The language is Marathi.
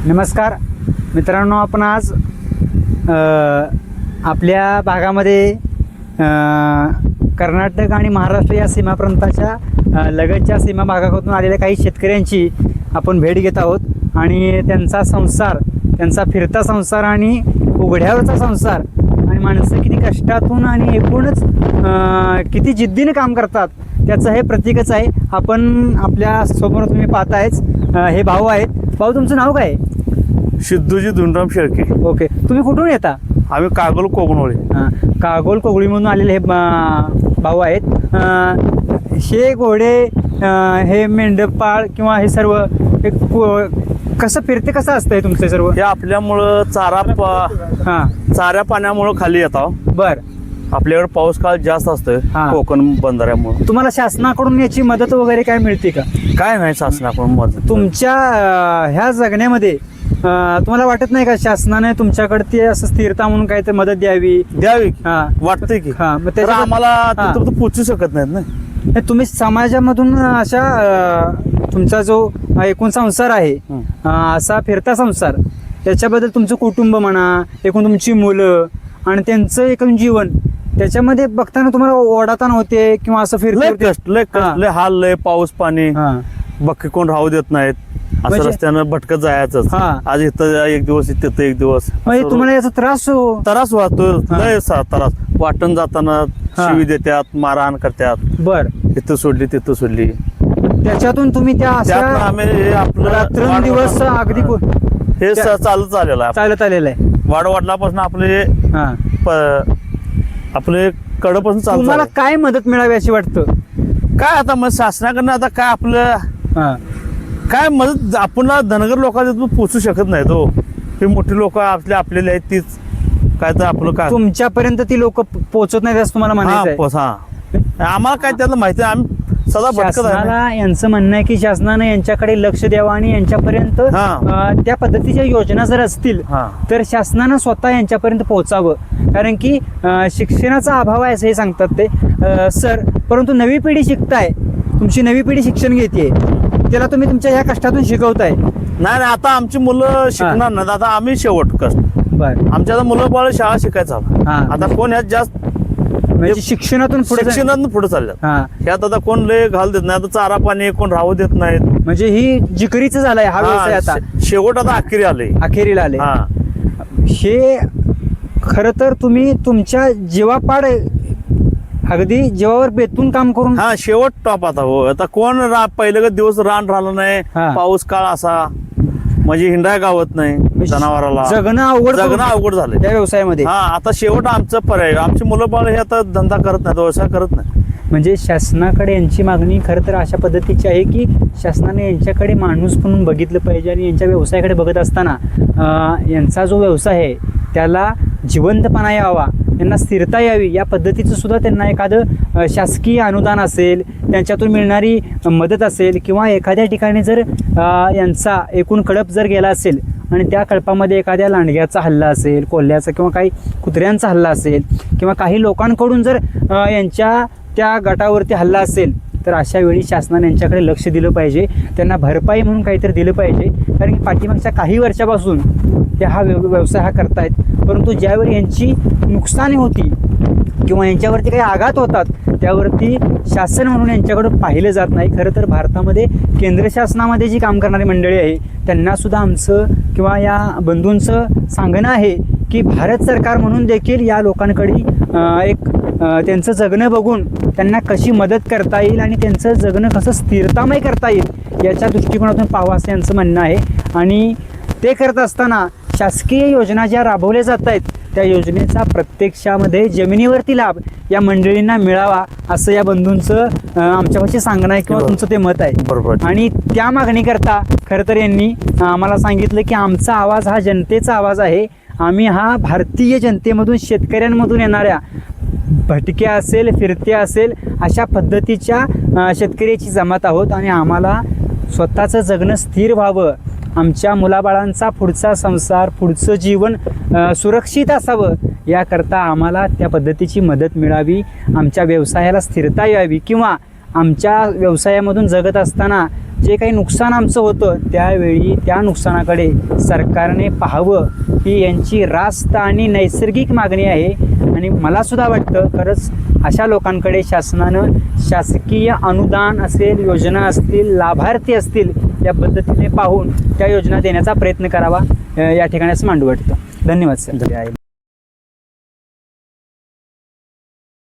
नमस्कार मित्रांनो, आपण आज आपल्या भागामध्ये कर्नाटक आणि महाराष्ट्र या सीमा प्रांताच्या लगतच्या सीमा भागातून आलेल्या काही शेतकऱ्यांची आपण भेट घेत आहोत आणि त्यांचा संसार, त्यांचा फिरता संसार आणि उघड्यावरचा संसार आणि माणसं किती कष्टातून आणि एकूणच किती जिद्दीने काम करतात त्याचं हे प्रतीकच आहे. आपण आपल्या समोर तुम्ही पाहतायच हे भाऊ आहेत. भाऊ, तुमचं नाव काय? सिद्धूजी धुंडराम शेळके. ओके, तुम्ही कुठून येता? आम्ही कागोल कोगनोळी. कागोल कोगळीमधून आलेले हे भाऊ आहेत. हे घोडे, हे मेंढपाळ किंवा हे सर्व कसं फिरते, कसं असतंय तुमचं सर्व? हे आपल्यामुळं चाऱ्या पाण्यामुळं खाली येतात. बर, आपल्याकडे पाऊस काळ जास्त असतोय कोकण बंधाऱ्यामुळे. तुम्हाला शासनाकडून याची मदत वगैरे काय मिळते का? काय नाही शासनाकडून मदत. तुमच्या ह्या जगण्यामध्ये तुम्हाला वाटत नाही का शासनाने तुमच्याकडे ते असं स्थिरता म्हणून काय तर मदत द्यावी वाटतंय की? मग तर आम्हाला तिथं पोचू शकत नाहीत ना. तुम्ही समाजामधून अशा तुमचा जो एकूण संसार आहे, असा फिरता संसार, त्याच्याबद्दल तुमचं कुटुंब म्हणा, एकूण तुमची मुलं आणि त्यांचं एकूण जीवन, त्याच्यामध्ये बघताना तुम्हाला ओढाताना होते किंवा असं लय हाल, लय पाऊस पाणी, बक्की कोण राहू देत नाहीत. असं रस्त्यानं भटकत जायचं. आज इथं एक दिवस, तिथं एक दिवस. तुम्हाला याचा त्रास होतो. लय त्रास. वाटण जाताना शिवी देतात, मारहाण करतात. बर, इथं सोडली तिथं सोडली. त्याच्यातून तुम्ही आम्ही आपलं दिवस अगदी हे चालत आलेलं आहे. वाडवडिलापासून आपले कडपासून चालू. तुम्हाला काय मदत मिळावी अशी वाटतं? काय आता मग शासनाकडनं आता काय आपलं काय मदत आपल्याला धनगर लोकांना पोचू शकत नाही. तो हे मोठी लोक आपलेले आहेत, तीच काय तर आपलं काय तुमच्यापर्यंत ती लोक पोहोचत नाही असं तुम्हाला म्हणायचं आहे? आम्हाला काय त्यातलं माहिती आहे. आम्ही सदा भटकत आहे. यांचं म्हणणं आहे की शासनाने यांच्याकडे लक्ष द्यावं आणि यांच्यापर्यंत त्या पद्धतीच्या योजना जर असतील तर शासनानं स्वतः यांच्यापर्यंत पोहोचावं. कारण की शिक्षणाचा अभाव आहे असं हे सांगतात ते सर. परंतु नवी पिढी शिकताय, तुमची नवी पिढी शिक्षण घेते, त्याला तुम्ही तुमच्या या कष्टातून शिकवताय. नाही, आता आमची मुलं शिकणार नाहीत. आता आम्ही शेवट कष्ट. आमच्या आता मुलं बाळ शाळा शिकायचा. आता कोण ह्यात जास्त म्हणजे शिक्षणातून पुढे चालल्यात. ह्यात आता कोण लय घाल देत नाही. आता चारा पाणी कोण राहू देत नाहीत. म्हणजे ही जिकरीच झालाय हा व्यवसाय. आता शेवट आता अखेरीला आले. हे खर तर तुम्ही तुमच्या जीवापाड अगदी जीवावर बेतून काम करून शेवट टॉप. आता हो, आता कोण पहिलं दिवस रान राहिलं नाही. पाऊस काळ असा म्हणजे हिंडाय गावत नाही. जनावराला जगणं अवघड झालं त्या व्यवसायामध्ये. आता शेवट आमचं पर्याय. आमची मुलं बाळ हे आता धंदा करत नाही, व्यवसाय करत नाही. म्हणजे शासनाकडे यांची मागणी खरं तर अशा पद्धतीची आहे की शासनाने यांच्याकडे माणूस म्हणून बघितलं पाहिजे आणि यांच्या व्यवसायाकडे बघत असताना यांचा जो व्यवसाय आहे त्याला जिवंतपणा यावा, त्यांना स्थिरता यावी, या पद्धतीचं सुद्धा त्यांना एखादं शासकीय अनुदान असेल, त्यांच्यातून मिळणारी मदत असेल किंवा एखाद्या ठिकाणी जर यांचा एकूण कळप जर गेला असेल आणि त्या कळपामध्ये एखाद्या लांडग्याचा हल्ला असेल, कोल्ह्याचा किंवा काही कुत्र्यांचा हल्ला असेल किंवा काही लोकांकडून जर यांच्या त्या गटावरती हल्ला असेल तर अशा वेळी शासनाने यांच्याकडे लक्ष दिलं पाहिजे. त्यांना भरपाई म्हणून काहीतरी दिलं पाहिजे. कारण की पाठीमागच्या काही वर्षापासून ते हा व्यवसाय करतायत. परंतु ज्यावेळी यांची नुकसानी होती किंवा यांच्यावरती काही आघात होतात त्यावरती शासन म्हणून यांच्याकडून पाहिलं जात नाही. खरं तर भारतामध्ये केंद्र शासनामध्ये जी काम करणारी मंडळी आहे त्यांना सुद्धा आमचं किंवा या बंधूंचं सांगणं आहे की भारत सरकार म्हणून देखील या लोकांकडे एक त्यांचं जगणं बघून त्यांना कशी मदत करता येईल आणि त्यांचं जगणं कसं स्थिरतामय करता येईल याच्या दृष्टिकोनातून पाहावं असं यांचं म्हणणं आहे. आणि ते करत असताना शासकीय योजना ज्या राबवल्या जात आहेत त्या योजनेचा प्रत्यक्षामध्ये जमिनीवरती लाभ या मंडळींना मिळावा असं या बंधूंचं आमच्यापाशी सांगणं आहे किंवा तुमचं ते मत आहे. बरोबर. आणि त्या मागणीकरता खरं तर यांनी आम्हाला सांगितलं की आमचा आवाज हा जनतेचा आवाज आहे. आम्ही हा भारतीय जनतेमधून, शेतकऱ्यांमधून येणाऱ्या भटक्या असेल, फिरत्या असेल अशा पद्धतीच्या शेतकऱ्याची जमात आहोत आणि आम्हाला स्वतःचं जगणं स्थिर व्हावं, आमच्या मुलाबाळांचा पुढचा संसार, पुढचं जीवन सुरक्षित असावं याकरता आम्हाला त्या पद्धतीची मदत मिळावी, आमच्या व्यवसायाला स्थिरता यावी किंवा आमच्या व्यवसायामधून जगत असताना जे काही नुकसान आमचं होतं त्यावेळी त्या नुकसानाकडे सरकारने पाहावं ही यांची रास्त आणि नैसर्गिक मागणी आहे. आणि मला सुद्धा वाटतं खरंच अशा लोकांकडे शासनानं शासकीय अनुदान असेल, योजना असतील, लाभार्थी असतील या पद्धतीने पाहून त्या योजना देण्याचा प्रयत्न करावा या ठिकाणी असं मांडू वाटतं. धन्यवाद सर.